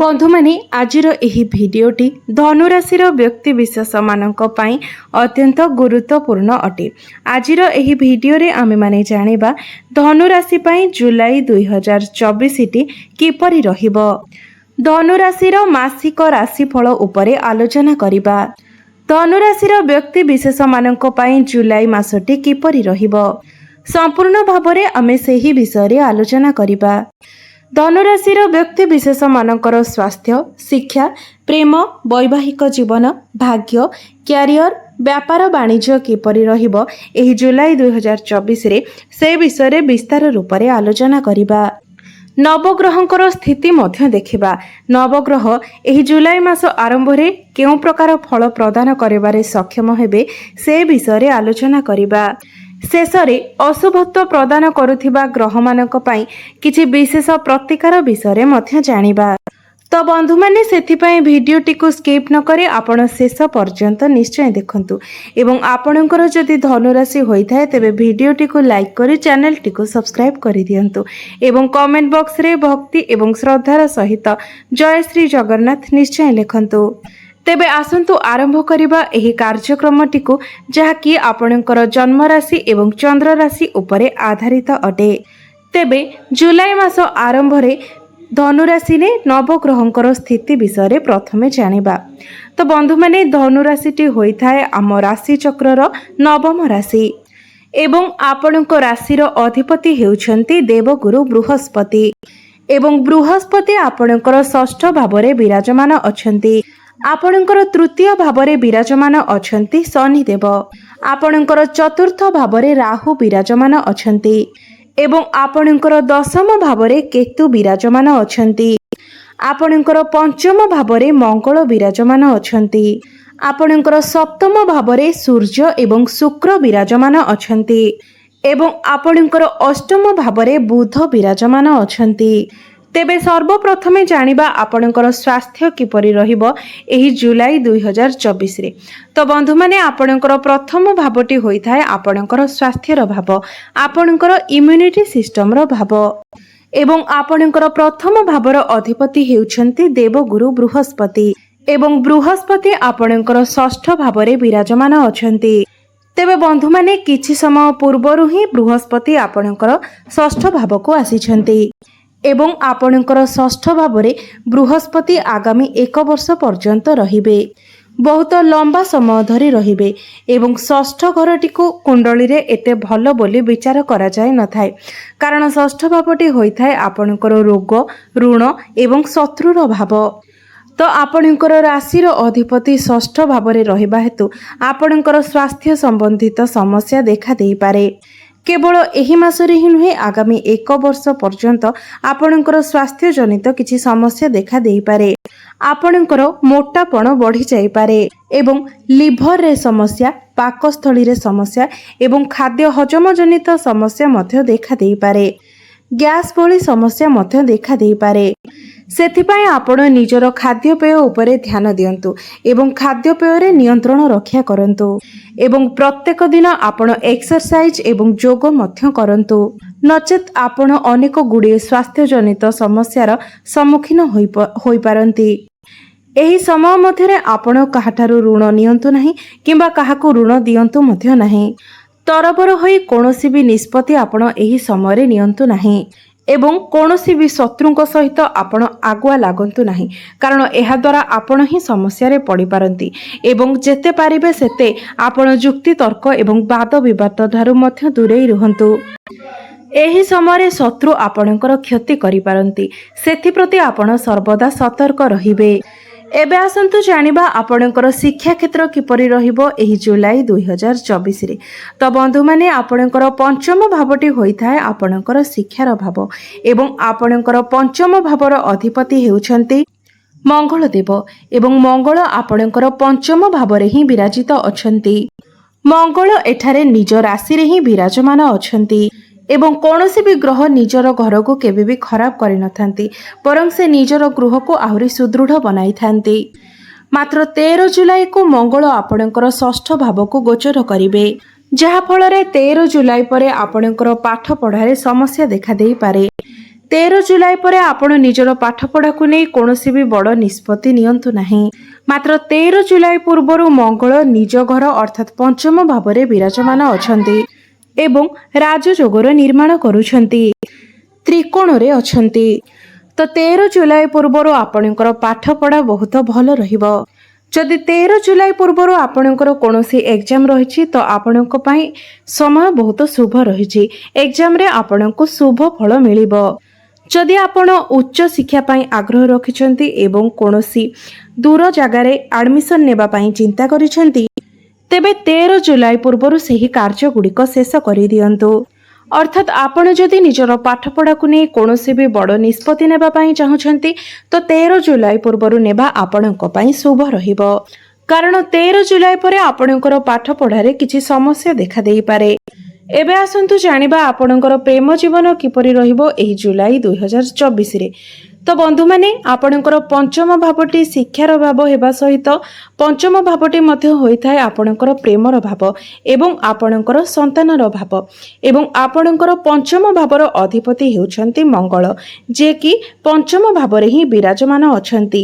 बंधु माने आजिर एही भिडियोटी धनुराशि व्यक्तिविशेष मानक पई अत्यंत गुरुत्वपूर्ण अटे। आजिर एही भिडियो रे आमे माने जानिबा धनुराशि पई जुलाई 2024 टी किपरि रहिबो। धनुराशि मासिक राशिफल उपरे आलोचना करिबा। धनुराशि व्यक्तिविशेष मानक पई जुलाई मासटी किपरि रहिबो संपूर्ण भाबरे आमे सेही विषय रे आलोचना करिबा। धनुराशि व्यक्ति विशेष मानकर स्वास्थ्य, शिक्षा, प्रेम, वैवाहिक जीवन, भाग्य, क्यारियर, व्यापार वाणिज्य किपरि रहिबो एही जुलाई 2024 रे से विषय रे विस्तार रूप रे आलोचना करिबा। नवग्रहंकर स्थिति मध्य देखिबा। नवग्रह एही जुलाई मास आरंभ रे केउ प्रकार फल प्रदान करिबारे सक्षम हेबे से विषय रे आलोचना करिबा। शेषरे अशुभत्व प्रदान करुथिबा ग्रह मानक पई किछि विशेष प्रतिकार विषय मध्य जानिबा। तो बंधु माने सेथिपई भिडियोटी को स्किप न करे आपण शेष पर्यंत निश्चय देखंतु एवं आपणकर जदि धनुराशि होइथाय तेबे भिडियोटी को लाइक करी चैनल टी को सब्सक्राइब करि दियंतु एवं कमेंट बॉक्स रे भक्ति एवं श्रद्धार सहित जय श्री जगन्नाथ निश्चय लिखंतु। तेबे आसंतु आरंभ करिबा एही कार्यक्रमटी को जहाँकि आपणकर जन्म राशि एवं चंद्र राशि उपरे आधारित अटे। तेबे जुलाई मास आरंभ रे धनुराशि ने नवग्रहंकर स्थिति विषय रे प्रथमे जानिबा। तो बंधु माने धनुराशिटी होइथाय आम राशि चक्रर नवम राशि एवं आपणक राशिर अधिपति हेउछंती देवगुरु बृहस्पति एवं बृहस्पति आपणकर षष्ठ भावरे विराजमान अछंती। आपणकर तृतीय भावरे विराजमान अछंती शनिदेव। आपणकर चतुर्थ भावरे राहु विराजमान अछंती एवं आपणकर दशम भावरे केतु विराजमान अछंती। आपणकर पंचम भावरे मंगल विराजमान अछंती। आपणकर सप्तम भावरे सूर्य एवं शुक्र विराजमान अछंती एवं आपणकर अष्टम भावरे बुध विराजमान अछंती। तेबे सर्वप्रथमे जानिबा आपणकर स्वास्थ्य किपरि रहिबो एही जुलाई 2024 रे। तो बंधु माने आपणकर प्रथम भावटी होइथाय आपणकर स्वास्थ्यर भाव, आपणकर इम्यूनिटी सिस्टम रो भाव एवं आपणकर प्रथम भावर अधिपति हेउछंती देवगुरु बृहस्पति एवं बृहस्पति आपणकर षष्ठ भावरे विराजमान अछंती। तेबे बंधु माने किछि समय पूर्वरु ही बृहस्पति आपणकर षष्ठ भाव को आसीछंती एवं आपणकर षष्ठ भावरे बृहस्पति आगामी 1 वर्ष पर्यंत रहिबे। बहुत लंबा समय धरी रहिबे एवं षष्ठ घरटी को कुंडली रे एते भलो बोली विचार करा जाय नथाय कारण षष्ठ भावटी होइथाय आपणकर रोग, ऋण एवं शत्रुर भाव। तो आपणकर राशिर अधिपति षष्ठ भावरे रहिबा हेतु आपणकर स्वास्थ्य संबंधित समस्या देखा देई पारे। केवल एही मासरे ही नुहे आगामी 1 वर्ष पर्यंत आपणकर स्वास्थ्य जनित किछि समस्या देखा देई पारे। आपणकर मोटापण बढ़ी जाई पारे एवं लिभर रे समस्या, पाकस्थली रे समस्या एवं खाद्य हजम जनित समस्या मध्य देखा देई पारे। गैस भली समस्या मध्य देखा देई पारे। सेथिपाई आपण निजर खाद्यपेय उपरे ध्यान दियंतु एवं खाद्यपेय रे नियंत्रण रक्षा करंतु एवं प्रत्येक दिन आपण एक्सरसाइज एवं योग मध्य करंतु नचेत आपण अनेक गुड़िए स्वास्थ्य जनित समस्यार सम्मुखीन होई पारंती। एही समय मध्यरे आपण काहाठारु ऋण नियंतु नाही किंबा काहाकु ऋण दियंतु मध्य नाही। तरबर होई कोनोसी भी निष्पत्ति आपण एही समय रे नियंतु नाही एवं कोनोसी भी शत्रुंक सहित आपण आगुआ लागंतु नाही कारण एहा द्वारा आपण ही समस्या रे पड़ी पारंती एवं जेते पारिबे सेते आपण युक्ति तर्क एवं वाद विवाद ठारू मध्य दूरेई रहंतु। एही समय शत्रु आपणकर क्षति करि पारंती सेथि प्रति आपण सर्वदा सतर्क रहिबे। एबे आसंतु जानिबा आपणकर शिक्षा क्षेत्र किपरि रहिबो एही जुलाई 2024 रे। तो बंधु माने आपणकर पंचम भावटी होइथाय आपणकर शिक्षार भाव एवं आपणकर पंचम भावर अधिपति हेउछंती मंगल देव एवं मंगल आपणकर पंचम भावरे ही विराजित अछंती। मंगल एठारे निज राशि रे ही विराजमान अछंती एवं कौनसी भी ग्रह निजर घर को केबे भी खराब करि नथांती परं से निजर गृह को आहुरी सुदृढ़ बनाई थांती। मात्र 13 जुलाई को मंगल आपणकर षष्ठ भाव को गोचर करिवे जहा फल रे 13 जुलाई परे आपणकर पाठ पढ़ारे समस्या देखा देई पारे। 13 जुलाई पर आपण निजर पाठपढ़ा को नहीं कौनसी भी बड़ निष्पत्ति नियंतु नहीं। मात्र 13 जुलाई पूर्व मंगल निज घर अर्थात पंचम भाव में विराजमान अछंती एवं राजयोगर निर्माण करुछंती, त्रिकोण रे अछंती। तो 13 जुलाई पूर्व आपणकर पाठपढ़ा बहुत भल रहिबो। जदि 13 जुलाई पूर्व आपणकर कौनसी एग्जाम रही तो आपणक पई समय बहुत शुभ रही। एग्जाम रे आपणको शुभ फल मिलिबो। जदि आपण उच्च शिक्षा पाई आग्रह रखिछंती एवं कौनसी दूर जगार एडमिशन नेबा पाई चिंता करिछंती तेबे 13 जुलाई पूर्व सही कार्य गुड़िक शेष कर दियंतु। अर्थात आपण जदि निजर पाठपढ़ा को नहीं कौनसी भी बड़ निष्पत्ति नेबा पाई चाहुछंती तो 13 जुलाई पूर्व नेबा आपणक पई शुभ रहिबो। कारण 13 जुलाई पर आपणकर पाठपढ़ारे किछि समस्या देखा देई पारे। एबे आसंतु जानिबा आपणकर प्रेम जीवन किपरि रहिबो एही जुलाई 2024 रे। तो बंधु माने आपणकर पंचम भावटी शिक्षार भाव हेबा सहित पंचम भावटी मध्य होइथाय आपणकर प्रेमर भाव एवं आपणकर संतानर भाव एवं आपणकर पंचम भावर अधिपति हेउछंती मंगल, जे कि पंचम भाव रे ही विराजमान अछंती।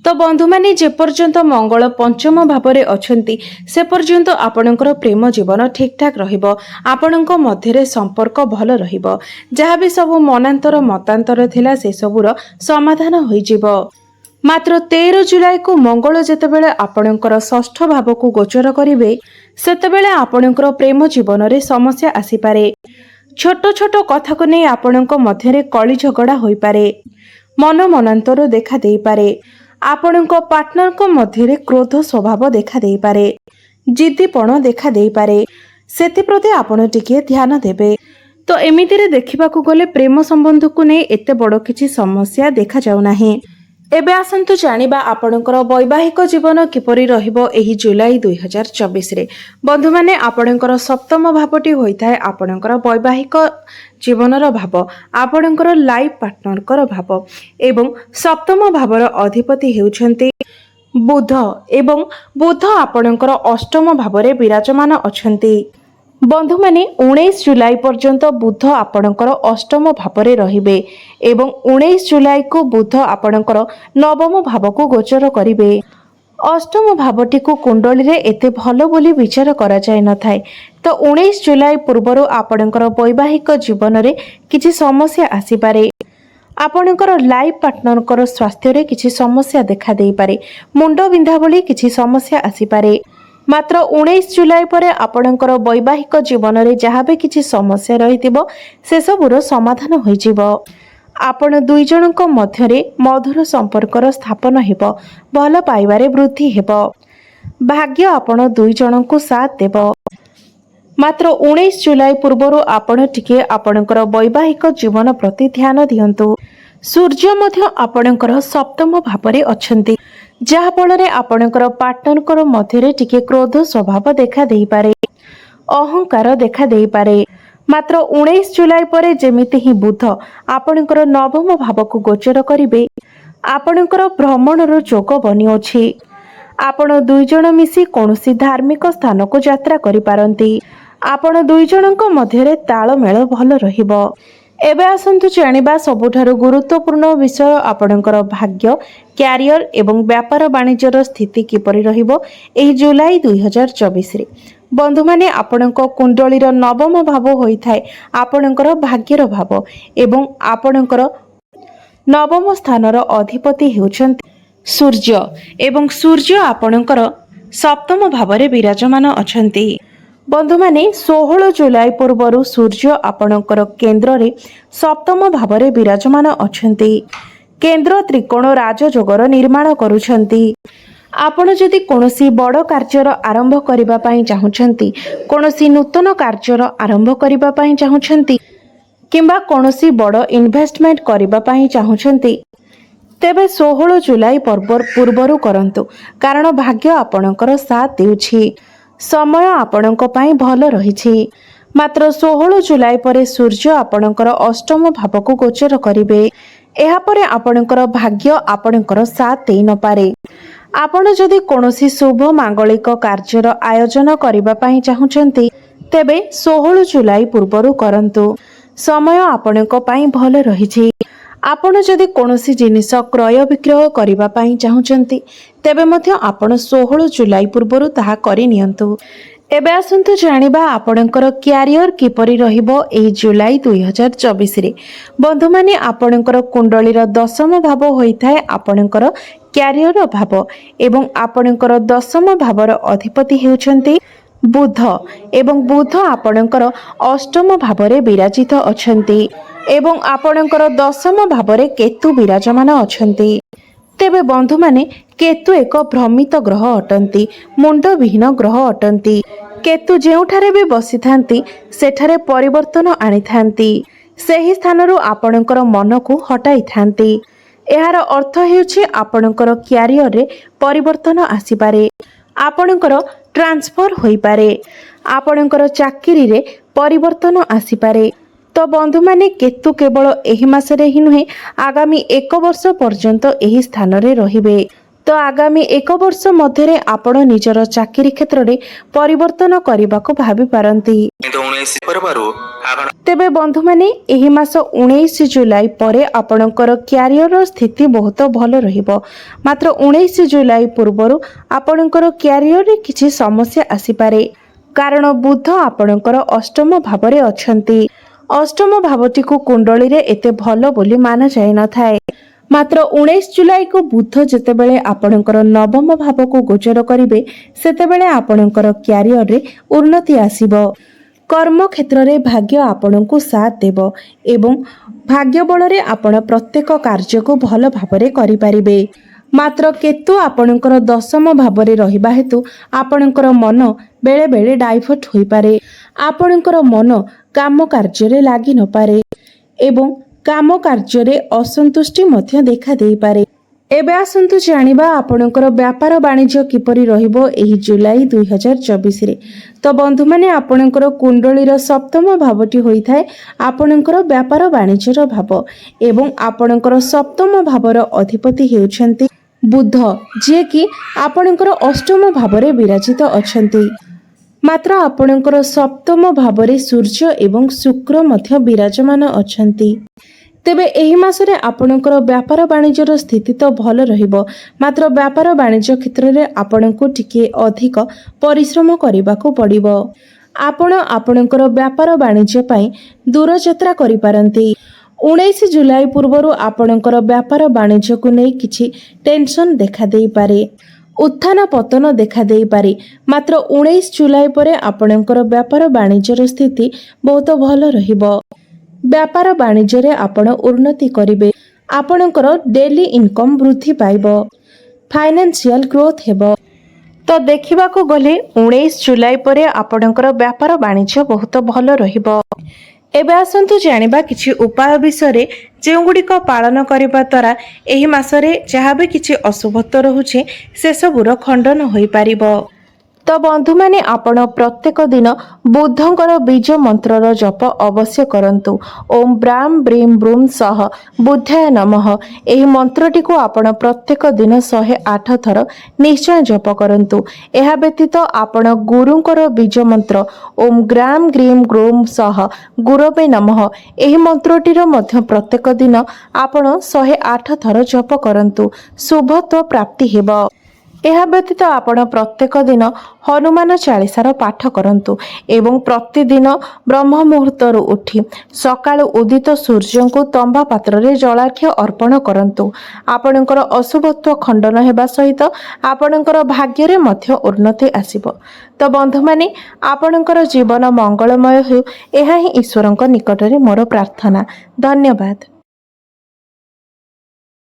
तो बंधु माने जे पर्यंत मंगल पंचम भाव में अछंती से पर्यंत आपणकर प्रेम जीवन ठीक ठाक रहिबो। आपणक मध्यरे संपर्क भल रहिबो। जहाँ भी सब मनांतर मतांतर थिला से सबुर समाधान होई जिवो। मात्र 13 जुलाई को मंगल जेतेबेले आपणकर षष्ठ भाव को गोचर करिवे सेतेबेले आपणकर प्रेम जीवन रे समस्या आसी पारे। छोट छोट कथा को नै आपणक मध्यरे कଳି झगड़ा होई पारे। मन मनांतर देखा देई पारे। आपणक पार्टनर को मध्यरे क्रोध स्वभाव देखा देई पारे। जिद्दीपण देखा देई पारे। सेति आपण टिके ध्यान देबे। तो एमिति रे देखिबाकू गले प्रेम संबंध को नै एते बड़ किछि समस्या देखा जाउ नाही। एबे आसंतु जानिबा आपणकर वैवाहिक जीवन किपरि रहिबो एही जुलाई 2024 रे। बंधु माने आपणकर सप्तम भावटी होइथाय आपणकर वैवाहिक जीवनर भाव, आपणकर लाइफ पार्टनरकर भाव एवं सप्तम भावर अधिपति हेउछंती बुध एवं बुध आपणकर अष्टम भाव रे विराजमान अछंती। बंधु माने 19 जुलाई पर्यंत बुध आपणकर अष्टम भाव रे रहिबे एवं 19 जुलाई को बुध आपणकर नवम भाव को गोचर करिवे। अष्टम भावटी को कुंडली रे एते भलो बोली विचार करा जाय न थाए। तो 19 जुलाई पूर्व आपणकर वैवाहिक जीवन रे किछि समस्या आसी पारे। आपणकर लाइफ पार्टनरकर स्वास्थ्य रे किछि समस्या देखा देई पारे। मुंड बिंधा बोली किछि समस्या आसी पारे। मात्र 19 जुलाई पर आपणकर वैवाहिक जीवन रे जहाँ भी किछि समस्या रहिथिबो से सबुर समाधान होई जिवो। आपण दुई जनक मध्यरे मधुर संपर्कर स्थापन हेबो। भल पाइबारे वृद्धि हेबो। भाग्य आपण दुई जनकु साथ देबो। मात्र 19 जुलाई पूर्व आपण टिके आपणकर वैवाहिक जीवन प्रति ध्यान दियंतु। सूर्य मध्य आपणकर सप्तम भावरे अछंती, जहा फଳରେ आपणकर पार्टनरकर मध्यरे टिके क्रोध स्वभाव देखा देई पारे, अहंकार देखा देई पारे। मात्र 19 जुलाई पर जेमिति ही बुध आपणकर नवम भाव को गोचर करिवे आपणकर भ्रमणर जोग बनी अछि। आपण दुई जण मिसी कोनोसी धार्मिक स्थान को यात्रा करि पारंती। आपण दुई जनक मध्यरे तालमेल भल रहिबो। एबे आसंतु जानिबा सबुठारु गुरुत्वपूर्ण विषय आपणकर भाग्य, क्यारियर एवं व्यापार वाणिज्यर स्थिति किपरि रहिबो एही जुलाई 2024 रे। बंधु माने आपणक कुंडलीर नवम भाव होइथाय आपणकर भाग्यर भाव एवं आपणकर नवम स्थानर अधिपति हेउछन्ति सूर्य एवं सूर्य आपणकर सप्तम भावरे विराजमान अछन्ति। बंधु माने 16 जुलाई पूर्व सूर्य आपणकर केन्द्र रे सप्तम भावरे विराजमान अछन्ति। केन्द्र त्रिकोण राजयोगर निर्माण करुछन्ति। आपण जदि कोनोसी बड़ कार्यर आरंभ करिबा पई चाहुछन्ति, कोनोसी नूतन कार्यर आरंभ करिबा पई चाहुछन्ति किंबा कोनोसी बड़ इन्वेस्टमेंट करिबा पई चाहुछन्ति तेबे 16 जुलाई पूर्वरु करंतु, कारण भाग्य आपणकर साथ देउछि। समय आपणक पई भल रहिछि। मात्र 16 जुलाई पर सूर्य आपणकर अष्टम भाव को गोचर करिवे। एहा परे आपणकर भाग्य आपणकर साथ देई न पारे। आपण जदि कोनोसी शुभ मांगलिक कार्यर आयोजन करिबा पई चाहुछन्ति तेबे 16 जुलाई पूर्वरु करंतु। समय आपणक पई भल रहिछि। ଆପଣ ଯଦି କୌଣସି ଜିନିଷ କ୍ରୟ ବିକ୍ରୟ କରିବା ପାଇଁ ଚାହୁଁଛନ୍ତି ତେବେ ମଧ୍ୟ ଆପଣ 16 ଜୁଲାଇ ପୂର୍ବରୁ ତାହା କରିନିଅନ୍ତୁ। ଏବେ ଆସନ୍ତୁ ଜାଣିବା ଆପଣଙ୍କର କ୍ୟାରିୟର କିପରି ରହିବ ଏହି ଜୁଲାଇ 2024ରେ। ବନ୍ଧୁମାନେ, ଆପଣଙ୍କର କୁଣ୍ଡଳୀର ଦଶମ ଭାବ ହୋଇଥାଏ ଆପଣଙ୍କର କ୍ୟାରିୟର ଭାବ ଏବଂ ଆପଣଙ୍କର ଦଶମ ଭାବର ଅଧିପତି ହେଉଛନ୍ତି ବୁଧ ଏବଂ ବୁଧ ଆପଣଙ୍କର ଅଷ୍ଟମ ଭାବରେ ବିରାଜିତ ଅଛନ୍ତି ଏବଂ ଆପଣଙ୍କର ଦଶମ ଭାବରେ କେତୁ ବିରାଜମାନ ଅଛନ୍ତି। ତେବେ ବନ୍ଧୁମାନେ, କେତୁ ଏକ ଭ୍ରମିତ ଗ୍ରହ ଅଟନ୍ତି, ମୁଣ୍ଡବିହୀନ ଗ୍ରହ ଅଟନ୍ତି। କେତୁ ଯେଉଁଠାରେ ବି ବସିଥାନ୍ତି ସେଠାରେ ପରିବର୍ତ୍ତନ ଆଣିଥାନ୍ତି, ସେହି ସ୍ଥାନରୁ ଆପଣଙ୍କର ମନକୁ ହଟାଇଥାନ୍ତି। ଏହାର ଅର୍ଥ ହେଉଛି ଆପଣଙ୍କର କ୍ୟାରିୟରରେ ପରିବର୍ତ୍ତନ ଆସିପାରେ, ଆପଣଙ୍କର ଟ୍ରାନ୍ସଫର ହୋଇପାରେ, ଆପଣଙ୍କର ଚାକିରିରେ ପରିବର୍ତ୍ତନ ଆସିପାରେ। ତ ବନ୍ଧୁମାନେ, କେତୁ କେବଳ ଏହି ମାସରେ ହିଁ ନୁହେଁ, ଆଗାମୀ 1 ବର୍ଷ ପର୍ଯ୍ୟନ୍ତ ଏହି ସ୍ଥାନରେ ରହିବେ। ତ ଆଗାମୀ 1 ବର୍ଷ ମଧ୍ୟରେ ଆପଣ ନିଜର ଚାକିରି କ୍ଷେତ୍ରରେ ପରିବର୍ତ୍ତନ କରିବାକୁ ଭାବିପାରନ୍ତି। ତେବେ ବନ୍ଧୁମାନେ, ଏହି ମାସ 19 ଜୁଲାଇ ପରେ ଆପଣଙ୍କର କ୍ୟାରିୟର ସ୍ଥିତି ବହୁତ ଭଲ ରହିବ। ମାତ୍ର 19 ଜୁଲାଇ ପୂର୍ବରୁ ଆପଣଙ୍କର କ୍ୟାରିୟରରେ କିଛି ସମସ୍ୟା ଆସିପାରେ, କାରଣ ବୁଧ ଆପଣଙ୍କର ଅଷ୍ଟମ ଭାବରେ ଅଛନ୍ତି। ଅଷ୍ଟମ ଭାବଟିକୁ କୁଣ୍ଡଳୀରେ ଏତେ ଭଲ ବୋଲି ମାନାଯାଇନଥାଏ। ମାତ୍ର 19 ଜୁଲାଇକୁ ବୁଧ ଯେତେବେଳେ ଆପଣଙ୍କର ନବମ ଭାବକୁ ଗୋଚର କରିବେ ସେତେବେଳେ ଆପଣଙ୍କର କ୍ୟାରିୟରରେ ଉନ୍ନତି ଆସିବ। କର୍ମକ୍ଷେତ୍ରରେ ଭାଗ୍ୟ ଆପଣଙ୍କୁ ସାଥ ଦେବ ଏବଂ ଭାଗ୍ୟ ବଳରେ ଆପଣ ପ୍ରତ୍ୟେକ କାର୍ଯ୍ୟକୁ ଭଲ ଭାବରେ କରିପାରିବେ। ମାତ୍ର କେତୁ ଆପଣଙ୍କର ଦଶମ ଭାବରେ ରହିବା ହେତୁ ଆପଣଙ୍କର ମନ ବେଳେବେଳେ ଡାଇଭର୍ଟ ହୋଇପାରେ, ଆପଣଙ୍କର ମନ କାମ କାର୍ଯ୍ୟରେ ଲାଗି ନପାରେ ଏବଂ କାମ କାର୍ଯ୍ୟରେ ଅସନ୍ତୁଷ୍ଟି ମଧ୍ୟ ଦେଖା ଦେଇପାରେ। ଏବେ ଆସନ୍ତୁ ଜାଣିବା ଆପଣଙ୍କର ବ୍ୟାପାର ବାଣିଜ୍ୟ କିପରି ରହିବ ଏହି ଜୁଲାଇ 2024ରେ। ତ ବନ୍ଧୁମାନେ, ଆପଣଙ୍କର କୁଣ୍ଡଳୀର ସପ୍ତମ ଭାବଟି ହୋଇଥାଏ ଆପଣଙ୍କର ବ୍ୟାପାର ବାଣିଜ୍ୟର ଭାବ ଏବଂ ଆପଣଙ୍କର ସପ୍ତମ ଭାବର ଅଧିପତି ହେଉଛନ୍ତି ବୁଧ, ଯିଏକି ଆପଣଙ୍କର ଅଷ୍ଟମ ଭାବରେ ବିରାଜିତ ଅଛନ୍ତି। ମାତ୍ର ଆପଣଙ୍କର ସପ୍ତମ ଭାବରେ ସୂର୍ଯ୍ୟ ଏବଂ ଶୁକ୍ର ମଧ୍ୟ ବିରାଜମାନ ଅଛନ୍ତି। ତେବେ ଏହି ମାସରେ ଆପଣଙ୍କର ବ୍ୟାପାର ବାଣିଜ୍ୟର ସ୍ଥିତି ତ ଭଲ ରହିବ, ମାତ୍ର ବ୍ୟାପାର ବାଣିଜ୍ୟ କ୍ଷେତ୍ରରେ ଆପଣଙ୍କୁ ଟିକିଏ ଅଧିକ ପରିଶ୍ରମ କରିବାକୁ ପଡ଼ିବ। ଆପଣ ଆପଣଙ୍କର ବ୍ୟାପାର ବାଣିଜ୍ୟ ପାଇଁ ଦୂରଯାତ୍ରା କରିପାରନ୍ତି। 19 ଜୁଲାଇ ପୂର୍ବରୁ ଆପଣଙ୍କର ବ୍ୟାପାର ବାଣିଜ୍ୟକୁ ନେଇ କିଛି ଟେନସନ୍ ଦେଖାଦେଇପାରେ, ଉତ୍ଥାନ ପତନ ଦେଖାଦେଇପାରେ। ମାତ୍ର 19 ଜୁଲାଇ ପରେ ଆପଣଙ୍କର ବ୍ୟାପାର ବାଣିଜ୍ୟର ସ୍ଥିତି ବହୁତ ଭଲ ରହିବ। ବ୍ୟାପାର ବାଣିଜ୍ୟରେ ଆପଣ ଉନ୍ନତି କରିବେ, ଆପଣଙ୍କର ଡେଲି ଇନକମ୍ ବୃଦ୍ଧି ପାଇବ, ଫାଇନାନ୍ସିଆଲ ଗ୍ରୋଥ ହେବ। ତ ଦେଖିବାକୁ ଗଲେ 19 ଜୁଲାଇ ପରେ ଆପଣଙ୍କର ବ୍ୟାପାର ବାଣିଜ୍ୟ ବହୁତ ଭଲ ରହିବ। ଏବେ ଆସନ୍ତୁ ଜାଣିବା କିଛି ଉପାୟ ବିଷୟରେ ଯେଉଁଗୁଡ଼ିକ ପାଳନ କରିବା ଦ୍ୱାରା ଏହି ମାସରେ ଯାହା ବି କିଛି ଅଶୁଭତ୍ୱ ରହୁଛି ସେସବୁର ଖଣ୍ଡନ ହୋଇପାରିବ। ତ ବନ୍ଧୁମାନେ, ଆପଣ ପ୍ରତ୍ୟେକ ଦିନ ବୁଧଙ୍କର ବୀଜ ମନ୍ତ୍ରର ଜପ ଅବଶ୍ୟ କରନ୍ତୁ। ଓಂ ବ୍ରାଂ ବ୍ରିଂ ବ୍ରୁଂ ସହ ବୁଦ୍ଧାୟ ନମଃ। ଏହି ମନ୍ତ୍ରଟିକୁ ଆପଣ ପ୍ରତ୍ୟେକ ଦିନ 108 ଥର ନିଶ୍ଚୟ ଜପ କରନ୍ତୁ। ଏହା ବ୍ୟତୀତ ଆପଣ ଗୁରୁଙ୍କର ବୀଜ ମନ୍ତ୍ର ଓಂ ଗ୍ରାಂ ଗ୍ରୀಂ ଗ୍ରୌಂ ସହ ଗୁରବେ ନମଃ, ଏହି ମନ୍ତ୍ରଟିର ମଧ୍ୟ ପ୍ରତ୍ୟେକ ଦିନ ଆପଣ 108 ଥର ଜପ କରନ୍ତୁ, ଶୁଭତ୍ୱ ପ୍ରାପ୍ତି ହେବ। ଏହା ବ୍ୟତୀତ ଆପଣ ପ୍ରତ୍ୟେକ ଦିନ ହନୁମାନ ଚାଳିଶାର ପାଠ କରନ୍ତୁ ଏବଂ ପ୍ରତିଦିନ ବ୍ରହ୍ମ ମୁହୂର୍ତ୍ତରୁ ଉଠି ସକାଳୁ ଉଦିତ ସୂର୍ଯ୍ୟଙ୍କୁ ତମ୍ବା ପାତ୍ରରେ ଜଳାର୍ଘ୍ୟ ଅର୍ପଣ କରନ୍ତୁ। ଆପଣଙ୍କର ଅଶୁଭତ୍ୱ ଖଣ୍ଡନ ହେବା ସହିତ ଆପଣଙ୍କର ଭାଗ୍ୟରେ ମଧ୍ୟ ଉନ୍ନତି ଆସିବ। ତ ବନ୍ଧୁମାନେ, ଆପଣଙ୍କର ଜୀବନ ମଙ୍ଗଳମୟ ହେଉ, ଏହା ହିଁ ଈଶ୍ୱରଙ୍କ ନିକଟରେ ମୋର ପ୍ରାର୍ଥନା। ଧନ୍ୟବାଦ।